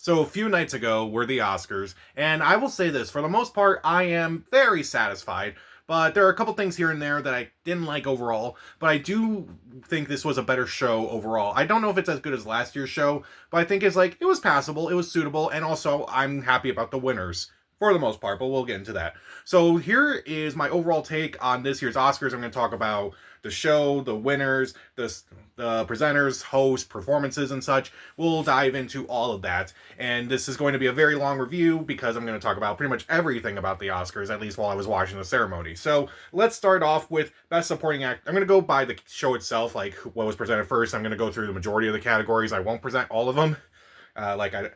So a few nights ago were the Oscars, and I will say this, for the most part, I am very satisfied, but there are a couple things here and there that I didn't like overall, but I do think this was a better show overall. I don't know if it's as good as last year's show, but I think it was passable, it was suitable, and also I'm happy about the winners. For the most part, but we'll get into that. So here is my overall take on this year's Oscars. I'm going to talk about the show, the winners, the presenters, hosts, performances, and such. We'll dive into all of that. And this is going to be a very long review because I'm going to talk about pretty much everything about the Oscars, at least while I was watching the ceremony. So let's start off with Best Supporting Act. I'm going to go by the show itself, like what was presented first. I'm going to go through the majority of the categories. I won't present all of them. I'm not going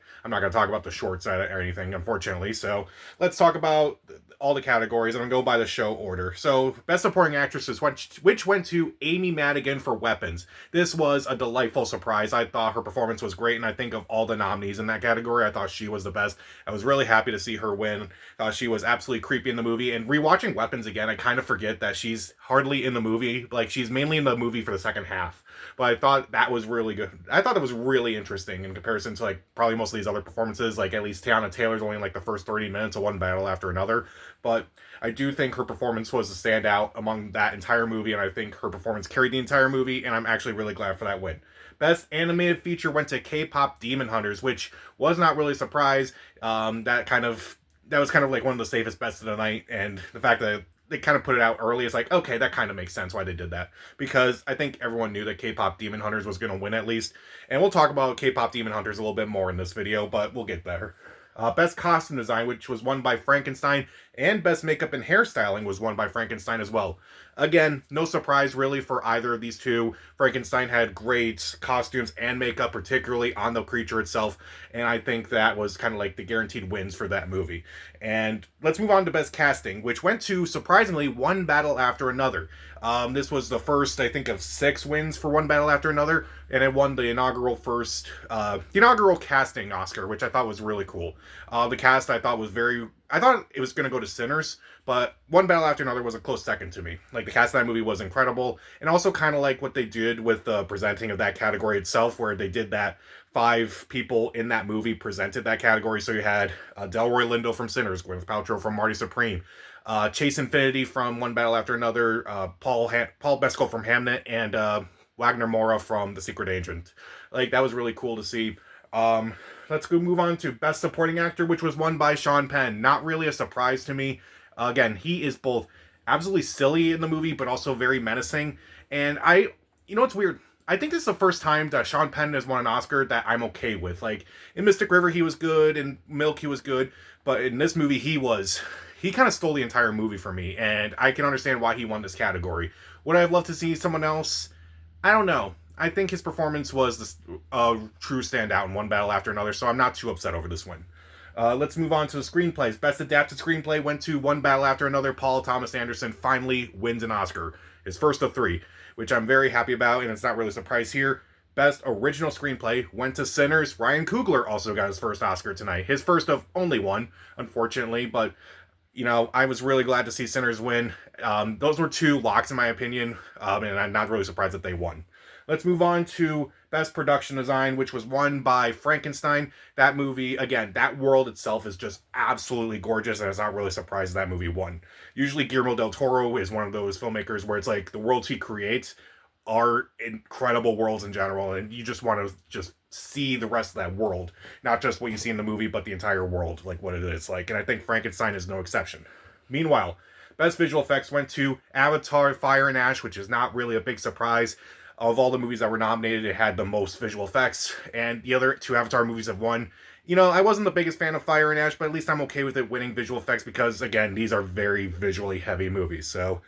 to talk about the shorts or anything, unfortunately. So let's talk about all the categories. I'm going to go by the show order. So Best Supporting Actresses, which went to Amy Madigan for Weapons. This was a delightful surprise. I thought her performance was great, and I think of all the nominees in that category, I thought she was the best. I was really happy to see her win. She was absolutely creepy in the movie. And rewatching Weapons again, I kind of forget that she's hardly in the movie. Like, she's mainly in the movie for the second half. But I thought that was really good. I thought it was really interesting in comparison to like probably most of these other performances. Like, at least Tiana Taylor's only in like the first 30 minutes of one battle after another. But I do think her performance was a standout among that entire movie, and I think her performance carried the entire movie, and I'm actually really glad for that win. Best Animated Feature went to K-pop Demon Hunters, which was not really a surprise. That was kind of like one of the safest bets of the night, and the fact that they kind of put it out early, it's like, okay, that kind of makes sense why they did that. Because I think everyone knew that K-pop Demon Hunters was going to win at least. And we'll talk about K-pop Demon Hunters a little bit more in this video, but we'll get there. Best Costume Design, which was won by Frankenstein, and Best Makeup and Hairstyling was won by Frankenstein as well. Again, no surprise really for either of these two. Frankenstein had great costumes and makeup, particularly on the creature itself, and I think that was kind of like the guaranteed wins for that movie. And let's move on to Best Casting, which went to, surprisingly, One Battle After Another. This was the first, I think, of 6 wins for One Battle After Another, and it won the inaugural casting Oscar, which I thought was really cool. The cast I thought it was going to go to Sinners, but One Battle After Another was a close second to me. Like, the cast of that movie was incredible, and also kind of like what they did with the presenting of that category itself, where they did that 5 people in that movie presented that category. So you had Delroy Lindo from Sinners, Gwyneth Paltrow from Marty Supreme, Chase Infinity from One Battle After Another, Paul Mescal from Hamnet, and Wagner Moura from The Secret Agent. Like, that was really cool to see. Let's go move on to Best Supporting Actor, which was won by Sean Penn. Not really a surprise to me. Again, he is both absolutely silly in the movie, but also very menacing. And you know what's weird? I think this is the first time that Sean Penn has won an Oscar that I'm okay with. Like, in Mystic River, he was good, in Milk, he was good, but in this movie, he kind of stole the entire movie for me, and I can understand why he won this category. Would I have loved to see someone else? I don't know. I think his performance was a true standout in One Battle After Another, so I'm not too upset over this win. Let's move on to the screenplays. Best Adapted Screenplay went to One Battle After Another. Paul Thomas Anderson finally wins an Oscar, his first of 3, which I'm very happy about, and it's not really a surprise here. Best Original Screenplay went to Sinners. Ryan Coogler also got his first Oscar tonight. His first of only one, unfortunately, but I was really glad to see Sinners win. Those were 2 locks in my opinion, and I'm not really surprised that they won. Let's move on to Best Production Design, which was won by Frankenstein. That movie, again, that world itself is just absolutely gorgeous, and it's not really surprised that movie won. Usually Guillermo del Toro is one of those filmmakers where it's like the worlds he creates are incredible worlds in general, and you just want to just see the rest of that world, not just what you see in the movie, but the entire world, like what it is like. And I think Frankenstein is no exception. Meanwhile, Best Visual Effects went to Avatar: Fire and Ash, which is not really a big surprise. Of all the movies that were nominated, it had the most visual effects, and the other 2 Avatar movies have won. I wasn't the biggest fan of Fire and Ash, but at least I'm okay with it winning visual effects because, again, these are very visually heavy movies, so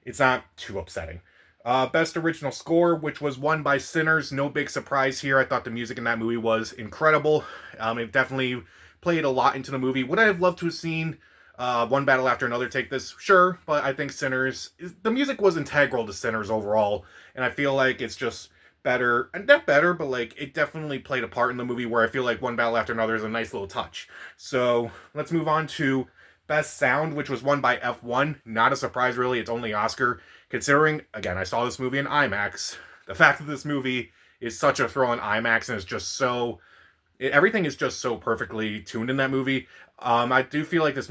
it's not too upsetting. Best Original Score, which was won by Sinners. No big surprise here. I thought the music in that movie was incredible. It definitely played a lot into the movie. Would I have loved to have seen One Battle After Another take this? Sure, but I think the music was integral to Sinners overall, and I feel like it's just better, and not better, but like it definitely played a part in the movie where I feel like One Battle After Another is a nice little touch. So let's move on to Best Sound, which was won by F1. Not a surprise, really. It's only Oscar. Considering, again, I saw this movie in IMAX. The fact that this movie is such a throw in IMAX and is just so Everything is just so perfectly tuned in that movie. I do feel like this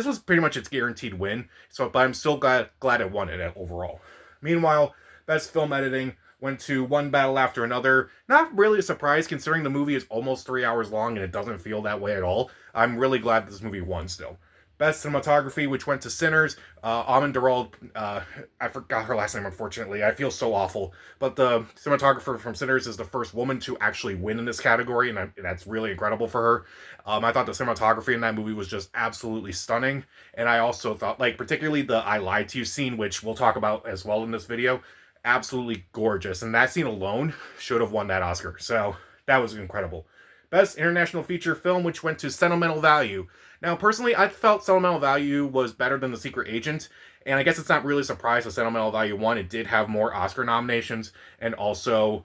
was pretty much its guaranteed win. So, but I'm still glad it won it overall. Meanwhile, best film editing went to One Battle After Another. Not really a surprise considering the movie is almost 3 hours long and it doesn't feel that way at all. I'm really glad this movie won still. Best cinematography, which went to Sinners. Amin Darrell, I forgot her last name, unfortunately. I feel so awful. But the cinematographer from Sinners is the first woman to actually win in this category, and that's really incredible for her. I thought the cinematography in that movie was just absolutely stunning. And I also thought, like, particularly the I Lied to You scene, which we'll talk about as well in this video, absolutely gorgeous. And that scene alone should have won that Oscar. So that was incredible. Best International Feature Film, which went to Sentimental Value. Now, personally, I felt Sentimental Value was better than The Secret Agent, and I guess it's not really a surprise that Sentimental Value won. It did have more Oscar nominations, and also,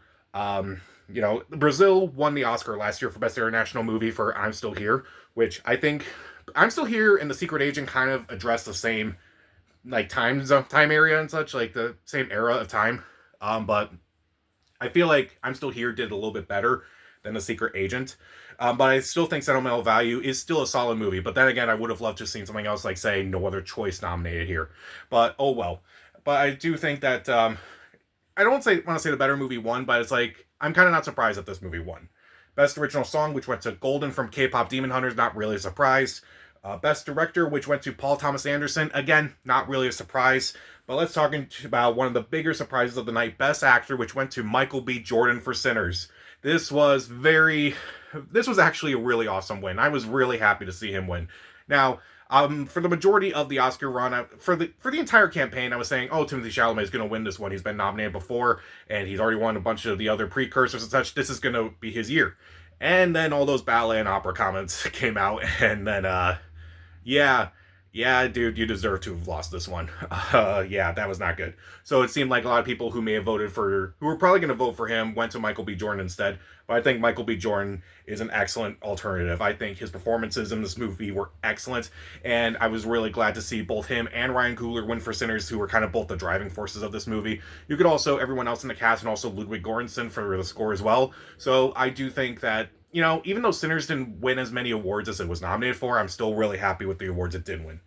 Brazil won the Oscar last year for Best International Movie for I'm Still Here, which I think I'm Still Here and The Secret Agent kind of address the same, like, time area and such, like the same era of time. But I feel like I'm Still Here did a little bit better than The Secret Agent. But I still think Sentimental Value is still a solid movie. But then again, I would have loved to have seen something else, like, say, No Other Choice nominated here. But oh well. But I do think that I don't want to say the better movie won, but it's like I'm kind of not surprised that this movie won. Best Original Song, which went to Golden from K-Pop Demon Hunters, not really a surprise. Best Director, which went to Paul Thomas Anderson, again, not really a surprise. But let's talk about one of the bigger surprises of the night. Best Actor, which went to Michael B. Jordan for Sinners. This was actually a really awesome win. I was really happy to see him win. Now, for the majority of the Oscar run, for the entire campaign, I was saying, oh, Timothée Chalamet is going to win this one. He's been nominated before, and he's already won a bunch of the other precursors and such. This is going to be his year. And then all those ballet and opera comments came out, and then, yeah, yeah, dude, you deserve to have lost this one. Yeah, that was not good. So it seemed like a lot of people who were probably going to vote for him, went to Michael B. Jordan instead. But I think Michael B. Jordan is an excellent alternative. I think his performances in this movie were excellent, and I was really glad to see both him and Ryan Coogler win for Sinners, who were kind of both the driving forces of this movie. You could also, everyone else in the cast, and also Ludwig Göransson for the score as well. So I do think that, even though Sinners didn't win as many awards as it was nominated for, I'm still really happy with the awards it did win.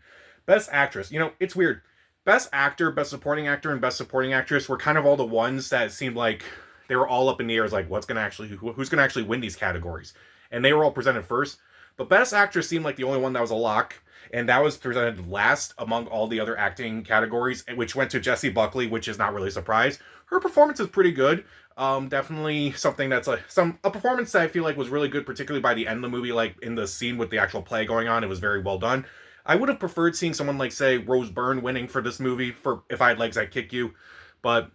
Best Actress. It's weird. Best Actor, Best Supporting Actor, and Best Supporting Actress were kind of all the ones that seemed like they were all up in the air. It's like, who's going to actually win these categories? And they were all presented first. But Best Actress seemed like the only one that was a lock, and that was presented last among all the other acting categories, which went to Jessie Buckley, which is not really a surprise. Her performance is pretty good. Definitely something that's a performance that I feel like was really good, particularly by the end of the movie, like in the scene with the actual play going on. It was very well done. I would have preferred seeing someone like, say, Rose Byrne winning for this movie for If I Had Legs, I'd Kick You. But,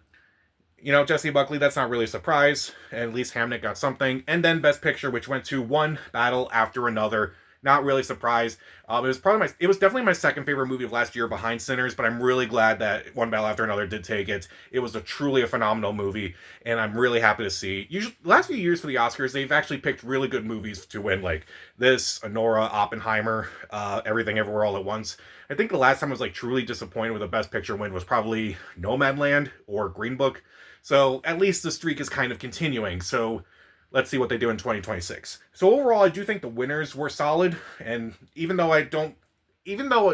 Jessie Buckley, that's not really a surprise. And at least Hamnet got something. And then Best Picture, which went to One Battle After Another. Not really surprised. It was definitely my second favorite movie of last year behind Sinners, but I'm really glad that One Battle After Another did take it. It was truly a phenomenal movie, and I'm really happy to see. Usually, the last few years for the Oscars, they've actually picked really good movies to win, like this, Anora, Oppenheimer, Everything Everywhere All at Once. I think the last time I was like truly disappointed with a Best Picture win was probably Nomadland or Green Book. So at least the streak is kind of continuing. So let's see what they do in 2026. So overall, I do think the winners were solid, and even though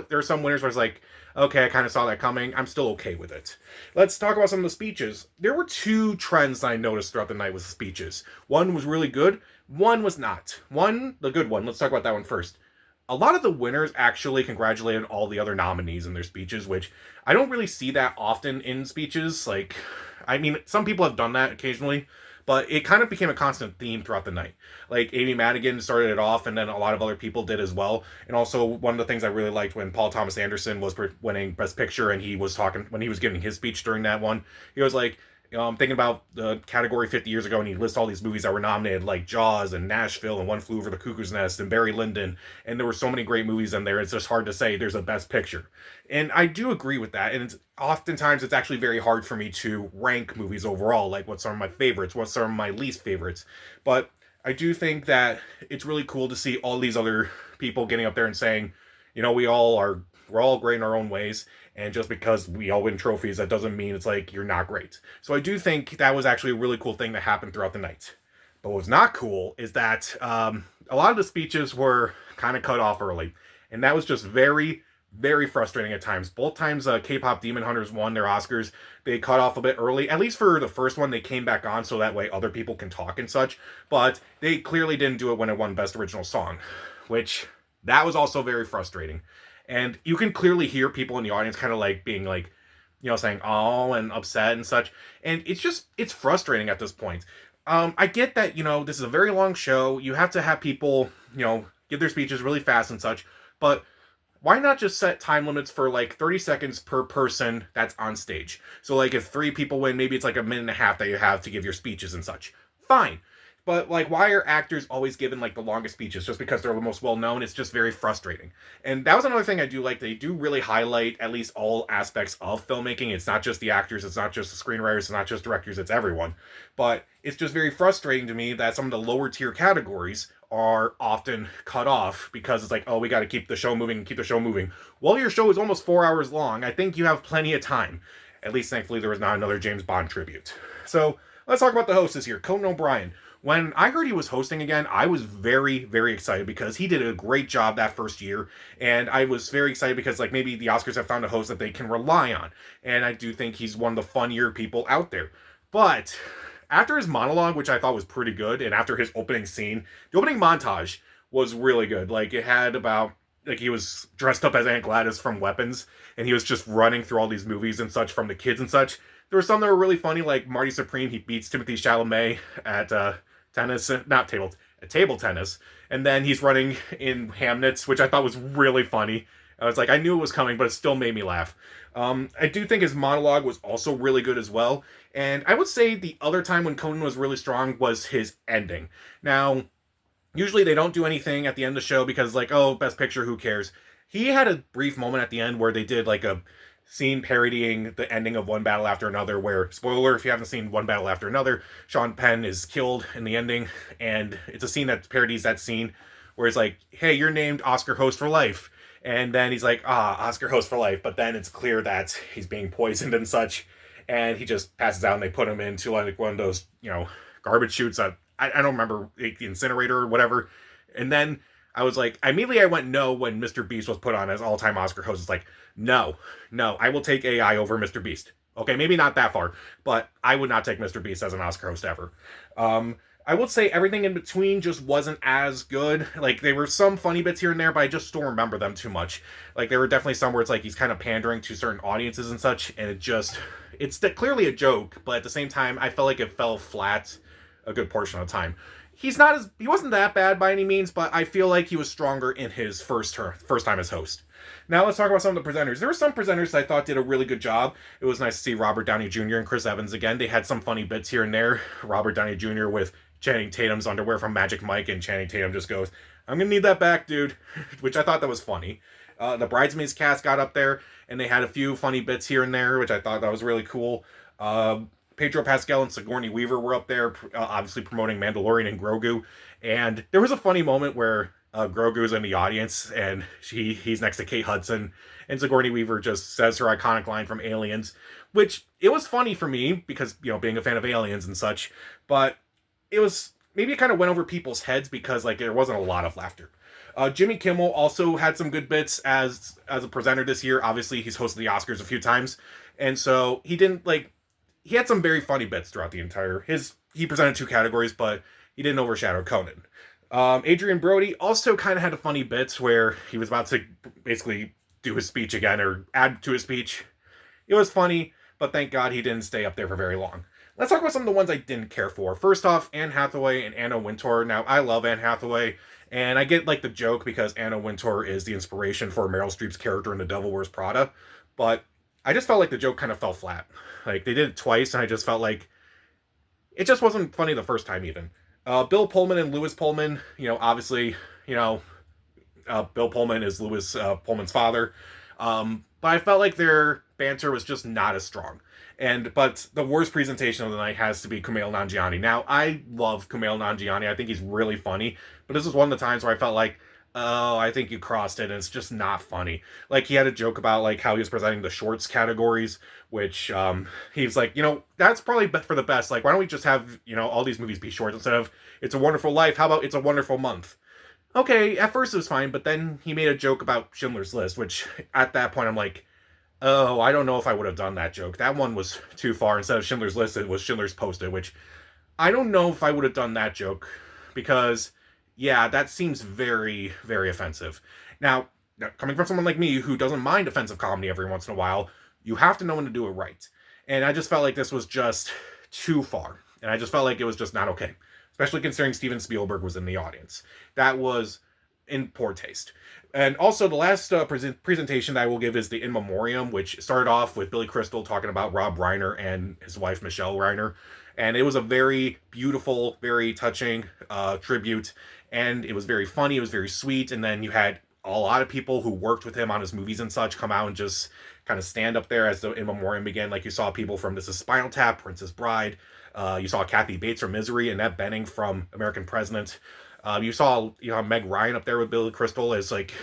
there are some winners where I was like, okay, I kind of saw that coming, I'm still okay with it. Let's talk about some of the speeches. There were two trends that I noticed throughout the night with the speeches. One was really good, one was not. The good one, let's talk about that one first. A lot of the winners actually congratulated all the other nominees in their speeches, which I don't really see that often in speeches. Like, I mean, some people have done that occasionally, but it kind of became a constant theme throughout the night. Like, Amy Madigan started it off, and then a lot of other people did as well. And also, one of the things I really liked when Paul Thomas Anderson was winning Best Picture, and when he was giving his speech during that one, he was like, thinking about the category 50 years ago, and he lists all these movies that were nominated, like Jaws and Nashville and One Flew Over the Cuckoo's Nest and Barry Lyndon, and there were so many great movies in there. It's just hard to say there's a Best Picture, and I do agree with that. And oftentimes it's actually very hard for me to rank movies overall, like what's some of my favorites, what's some of my least favorites. But I do think that it's really cool to see all these other people getting up there and saying, we're all great in our own ways, and just because we all win trophies, that doesn't mean it's like you're not great. So I do think that was actually a really cool thing that happened throughout the night. But what's not cool is that a lot of the speeches were kind of cut off early. And that was just very, very frustrating at times. Both times K-pop Demon Hunters won their Oscars, they cut off a bit early. At least for the first one, they came back on so that way other people can talk and such. But they clearly didn't do it when it won Best Original Song, which that was also very frustrating. And you can clearly hear people in the audience kind of like being like, saying oh and upset and such. And it's frustrating at this point. I get that, this is a very long show. You have to have people, give their speeches really fast and such. But why not just set time limits for like 30 seconds per person that's on stage? So like if 3 people win, maybe it's like a minute and a half that you have to give your speeches and such. Fine. But like, why are actors always given like the longest speeches just because they're the most well known? It's just very frustrating. And that was another thing I do like. They do really highlight at least all aspects of filmmaking. It's not just the actors, it's not just the screenwriters, it's not just directors, it's everyone. But it's just very frustrating to me that some of the lower tier categories are often cut off because it's like, oh, we got to keep the show moving and keep the show moving. Well, your show is almost 4 hours long. I think you have plenty of time. At least, thankfully, there was not another James Bond tribute. So let's talk about the host this year, Conan O'Brien. When I heard he was hosting again, I was very, very excited because he did a great job that first year. And I was very excited because, like, maybe the Oscars have found a host that they can rely on. And I do think he's one of the funnier people out there. But after his monologue, which I thought was pretty good, and after his opening scene, the opening montage was really good. Like, it had about, like, he was dressed up as Aunt Gladys from Weapons, and he was just running through all these movies and such from the kids and such. There were some that were really funny, like Marty Supreme, he beats Timothy Chalamet at table tennis, and then he's running in Hamnet, which I thought was really funny. I was like, I knew it was coming, but it still made me laugh. I do think his monologue was also really good as well, and I would say the other time when Conan was really strong was his ending. Now, usually they don't do anything at the end of the show because, like, oh, Best Picture, who cares? He had a brief moment at the end where they did, like, a scene parodying the ending of One Battle After Another, where, spoiler, if you haven't seen One Battle After Another, Sean Penn is killed in the ending, and it's a scene that parodies that scene, where it's like, hey, you're named Oscar host for life, and then he's like, Oscar host for life, but then it's clear that he's being poisoned and such, and he just passes out, and they put him into, like, one of those, garbage chutes that, I don't remember, like, the incinerator or whatever, and then I was like, immediately I went no when Mr. Beast was put on as all-time Oscar host. It's like, no, I will take AI over Mr. Beast. Okay, maybe not that far, but I would not take Mr. Beast as an Oscar host ever. I would say everything in between just wasn't as good. Like, there were some funny bits here and there, but I just don't remember them too much. Like, there were definitely some where it's like he's kind of pandering to certain audiences and such, and it's clearly a joke, but at the same time, I felt like it fell flat a good portion of the time. He wasn't that bad by any means, but I feel like he was stronger in his first time as host. Now let's talk about some of the presenters. There were some presenters I thought did a really good job. It was nice to see Robert Downey Jr. and Chris Evans again. They had some funny bits here and there. Robert Downey Jr. with Channing Tatum's underwear from Magic Mike, and Channing Tatum just goes, I'm gonna need that back, dude. Which I thought that was funny. The Bridesmaids cast got up there, and they had a few funny bits here and there, which I thought that was really cool. Pedro Pascal and Sigourney Weaver were up there, obviously promoting Mandalorian and Grogu. And there was a funny moment where Grogu's in the audience, and he's next to Kate Hudson, and Sigourney Weaver just says her iconic line from Aliens, which it was funny for me because, being a fan of Aliens and such, but maybe it kind of went over people's heads because, like, there wasn't a lot of laughter. Jimmy Kimmel also had some good bits as a presenter this year. Obviously, he's hosted the Oscars a few times, and so he had some very funny bits throughout the entire. He presented 2 categories, but he didn't overshadow Conan. Adrian Brody also kind of had a funny bits where he was about to basically do his speech again or add to his speech. It was funny, but thank God he didn't stay up there for very long. Let's talk about some of the ones I didn't care for. First off, Anne Hathaway and Anna Wintour. Now, I love Anne Hathaway, and I get, like, the joke because Anna Wintour is the inspiration for Meryl Streep's character in The Devil Wears Prada, but I just felt like the joke kind of fell flat. Like, they did it twice, and I just felt like it just wasn't funny the first time even. Bill Pullman and Lewis Pullman, obviously, Bill Pullman is Lewis Pullman's father. But I felt like their banter was just not as strong. But the worst presentation of the night has to be Kumail Nanjiani. Now, I love Kumail Nanjiani. I think he's really funny. But this was one of the times where I felt like, oh, I think you crossed it, and it's just not funny. Like, he had a joke about, like, how he was presenting the shorts categories, which, he was like, that's probably for the best. Like, why don't we just have, all these movies be shorts instead of It's a Wonderful Life. How about It's a Wonderful Month? Okay, at first it was fine, but then he made a joke about Schindler's List, which at that point I'm like, oh, I don't know if I would have done that joke. That one was too far. Instead of Schindler's List, it was Schindler's Post-it, which I don't know if I would have done that joke because, yeah, that seems very, very offensive. Now, coming from someone like me who doesn't mind offensive comedy every once in a while, you have to know when to do it right. And I just felt like this was just too far. And I just felt like it was just not okay, especially considering Steven Spielberg was in the audience. That was in poor taste. And also, the last presentation that I will give is the In Memoriam, which started off with Billy Crystal talking about Rob Reiner and his wife, Michelle Reiner. And it was a very beautiful, very touching tribute. And it was very funny, it was very sweet. And then you had a lot of people who worked with him on his movies and such come out and just kind of stand up there as the In Memoriam began. Like you saw people from This Is Spinal Tap, Princess Bride. You saw Kathy Bates from Misery, Annette Bening from American President. You saw Meg Ryan up there with Billy Crystal as like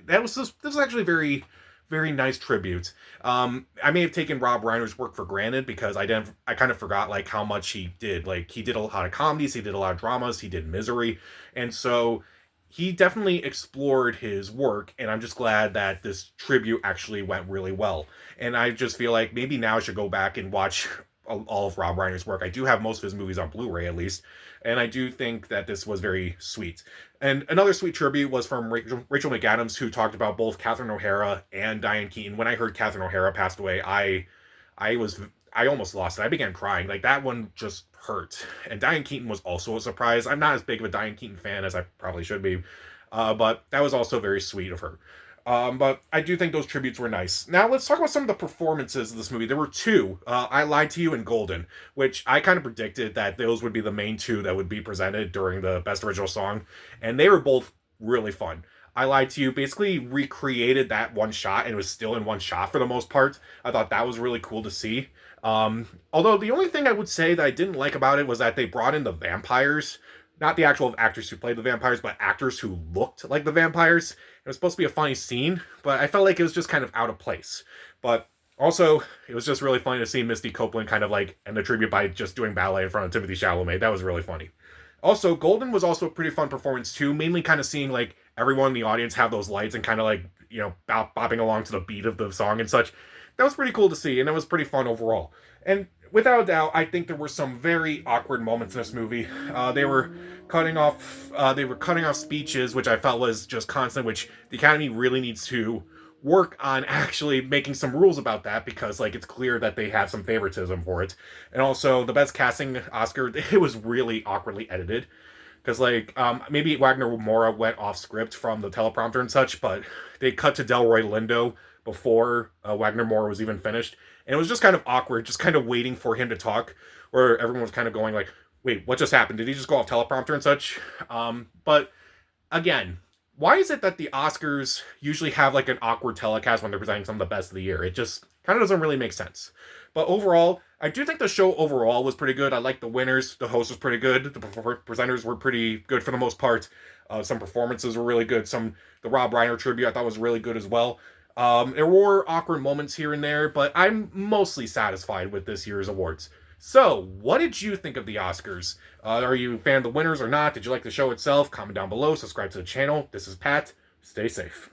this was actually a very very nice tribute. I may have taken Rob Reiner's work for granted because I kind of forgot like how much he did. Like he did a lot of comedies, he did a lot of dramas, he did Misery, and so he definitely explored his work, and I'm just glad that this tribute actually went really well. And I just feel like maybe now I should go back and watch all of Rob Reiner's work. I do have most of his movies on Blu-ray at least, and I do think that this was very sweet. And another sweet tribute was from Rachel McAdams, who talked about both Catherine O'Hara and Diane Keaton. When I heard Catherine O'Hara passed away, I almost lost it. I began crying. Like that one just hurt. And Diane Keaton was also a surprise. I'm not as big of a Diane Keaton fan as I probably should be, but that was also very sweet of her. But I do think those tributes were nice. Now let's talk about some of the performances of this movie. There were two, I Lied to You and Golden, which I kind of predicted that those would be the main two that would be presented during the Best Original Song, and they were both really fun. I Lied to You basically recreated that one shot, and it was still in one shot for the most part. I thought that was really cool to see. Although the only thing I would say that I didn't like about it was that they brought in the vampires. Not the actual actors who played the vampires, but actors who looked like the vampires. It was supposed to be a funny scene, but I felt like it was just kind of out of place. But also, it was just really funny to see Misty Copeland kind of like end the tribute by just doing ballet in front of Timothée Chalamet. That was really funny. Also, Golden was also a pretty fun performance too, mainly kind of seeing like everyone in the audience have those lights and kind of like, bopping along to the beat of the song and such. That was pretty cool to see, and it was pretty fun overall. And without a doubt, I think there were some very awkward moments in this movie. They were cutting off speeches, which I felt was just constant, which the Academy really needs to work on actually making some rules about that, because like it's clear that they have some favoritism for it. And also the best casting Oscar, it was really awkwardly edited. Because like maybe Wagner Moura went off script from the teleprompter and such, but they cut to Delroy Lindo before Wagner Moura was even finished. And it was just kind of awkward, just kind of waiting for him to talk, where everyone was kind of going like, wait, what just happened? Did he just go off teleprompter and such? But again, why is it that the Oscars usually have like an awkward telecast when they're presenting some of the best of the year? It just kind of doesn't really make sense. But overall, I do think the show overall was pretty good. I like the winners. The host was pretty good. The presenters were pretty good for the most part. Some performances were really good. The Rob Reiner tribute I thought was really good as well. There were awkward moments here and there, but I'm mostly satisfied with this year's awards. So, what did you think of the Oscars? Are you a fan of the winners or not? Did you like the show itself? Comment down below, subscribe to the channel. This is Pat. Stay safe.